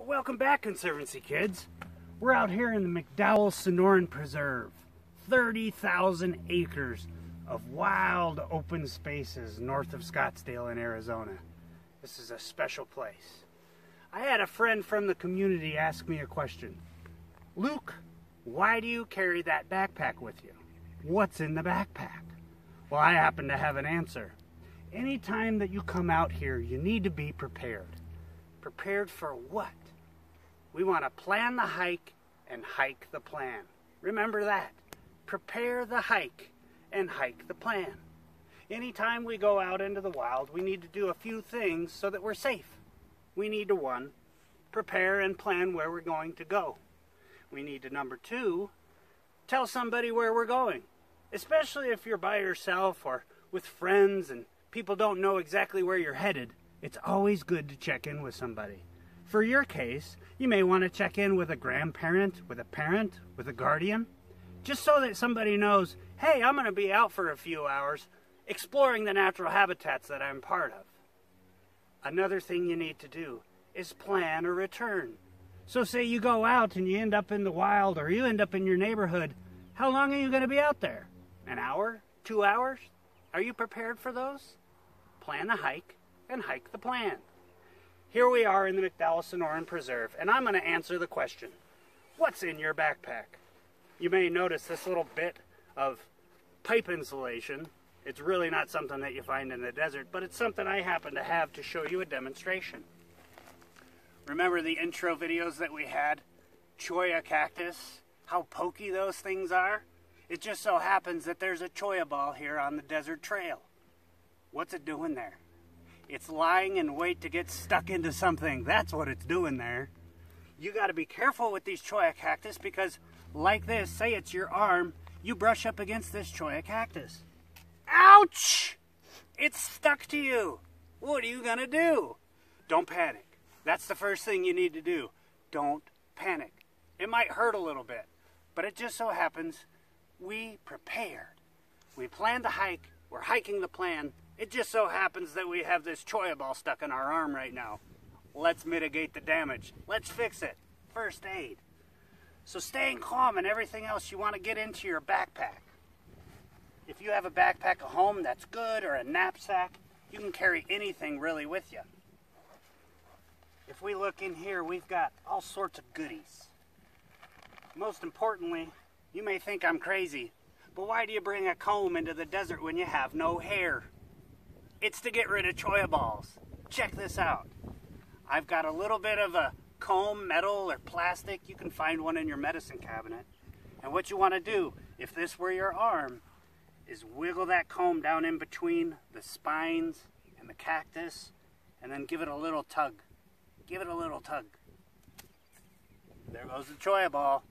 Welcome back, Conservancy kids. We're out here in the McDowell Sonoran Preserve. 30,000 acres of wild open spaces north of Scottsdale in Arizona. This is a special place. I had a friend from the community ask me a question. Luke, why do you carry that backpack with you? What's in the backpack? Well, I happen to have an answer. Anytime that you come out here, you need to be prepared. Prepared for what? We want to plan the hike and hike the plan. Remember that. Prepare the hike and hike the plan. Anytime we go out into the wild, we need to do a few things so that we're safe. We need to, 1, prepare and plan where we're going to go. We need to, number 2, tell somebody where we're going. Especially if you're by yourself or with friends and people don't know exactly where you're headed, it's always good to check in with somebody. For your case, you may want to check in with a grandparent, with a parent, with a guardian, just so that somebody knows, hey, I'm going to be out for a few hours exploring the natural habitats that I'm part of. Another thing you need to do is plan a return. So say you go out and you end up in the wild or you end up in your neighborhood, how long are you going to be out there? An hour? 2 hours? Are you prepared for those? Plan the hike and hike the plan. Here we are in the McDowell Sonoran Preserve, and I'm going to answer the question, what's in your backpack? You may notice this little bit of pipe insulation. It's really not something that you find in the desert, but it's something I happen to have to show you a demonstration. Remember the intro videos that we had? Cholla cactus, how pokey those things are? It just so happens that there's a cholla ball here on the desert trail. What's it doing there? It's lying in wait to get stuck into something. That's what it's doing there. You got to be careful with these cholla cactus because like this, say it's your arm, you brush up against this cholla cactus. Ouch! It's stuck to you. What are you going to do? Don't panic. That's the first thing you need to do. Don't panic. It might hurt a little bit, but it just so happens we prepared. We planned the hike. We're hiking the plan. It just so happens that we have this cholla ball stuck in our arm right now. Let's mitigate the damage. Let's fix it. First aid. So staying calm and everything else you want to get into your backpack. If you have a backpack at home, that's good, or a knapsack. You can carry anything really with you. If we look in here, we've got all sorts of goodies. Most importantly, you may think I'm crazy, but why do you bring a comb into the desert when you have no hair? It's to get rid of cholla balls. Check this out. I've got a little bit of a comb, metal or plastic. You can find one in your medicine cabinet. And what you want to do, if this were your arm, is wiggle that comb down in between the spines and the cactus, and then give it a little tug. Give it a little tug. There goes the cholla ball.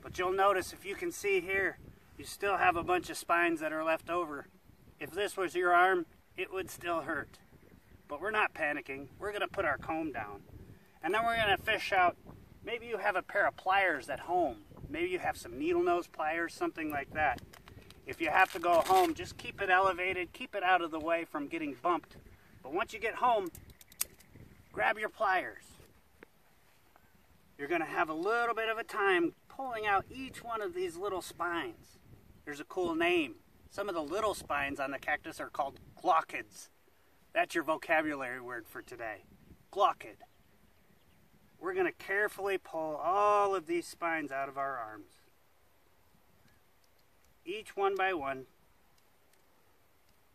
But you'll notice, if you can see here, you still have a bunch of spines that are left over. If this was your arm, it would still hurt. But we're not panicking. We're going to put our comb down. And then we're going to fish out, maybe you have a pair of pliers at home. Maybe you have some needle nose pliers, something like that. If you have to go home, just keep it elevated, keep it out of the way from getting bumped. But once you get home, grab your pliers. You're going to have a little bit of a time pulling out each one of these little spines. There's a cool name. Some of the little spines on the cactus are called glaucids. That's your vocabulary word for today. Glaucid. We're going to carefully pull all of these spines out of our arms. Each one by one.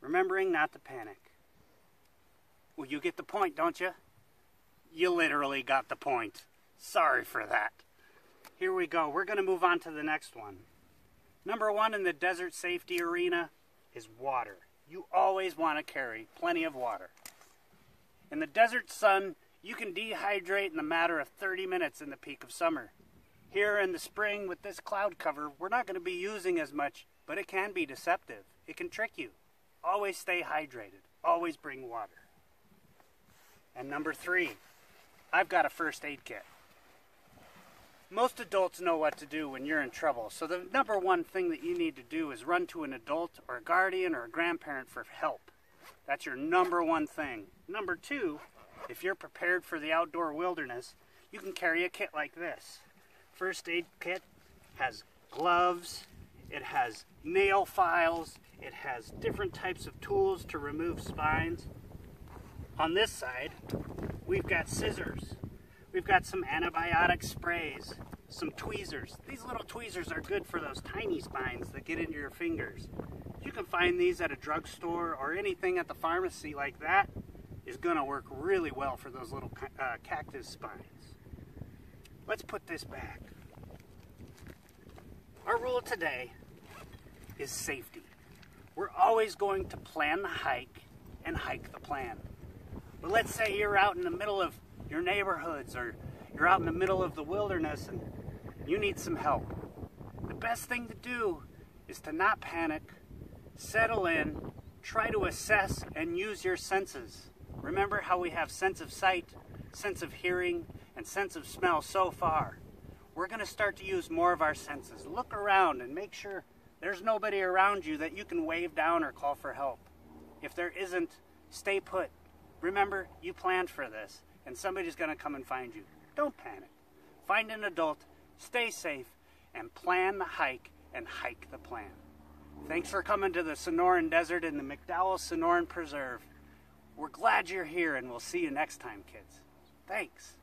Remembering not to panic. Well, you get the point, don't you? You literally got the point. Sorry for that. Here we go. We're going to move on to the next one. Number 1 in the desert safety arena is water. You always want to carry plenty of water. In the desert sun, you can dehydrate in a matter of 30 minutes in the peak of summer. Here in the spring with this cloud cover, we're not going to be using as much, but it can be deceptive. It can trick you. Always stay hydrated. Always bring water. And number 3, I've got a first aid kit. Most adults know what to do when you're in trouble, so the number 1 thing that you need to do is run to an adult or a guardian or a grandparent for help. That's your number 1 thing. Number 2, if you're prepared for the outdoor wilderness, you can carry a kit like this. First aid kit has gloves, it has nail files, it has different types of tools to remove spines. On this side, we've got scissors. We've got some antibiotic sprays, some tweezers. These little tweezers are good for those tiny spines that get into your fingers. You can find these at a drugstore or anything at the pharmacy like that is going to work really well for those little cactus spines. Let's put this back. Our rule today is safety. We're always going to plan the hike and hike the plan. But let's say you're out in the middle of your neighborhoods or you're out in the middle of the wilderness and you need some help. The best thing to do is to not panic, settle in, try to assess and use your senses. Remember how we have sense of sight, sense of hearing, and sense of smell so far. We're going to start to use more of our senses. Look around and make sure there's nobody around you that you can wave down or call for help. If there isn't, stay put. Remember, you planned for this, and somebody's going to come and find you. Don't panic. Find an adult, stay safe, and plan the hike and hike the plan. Thanks for coming to the Sonoran Desert in the McDowell Sonoran Preserve. We're glad you're here, and we'll see you next time, kids. Thanks.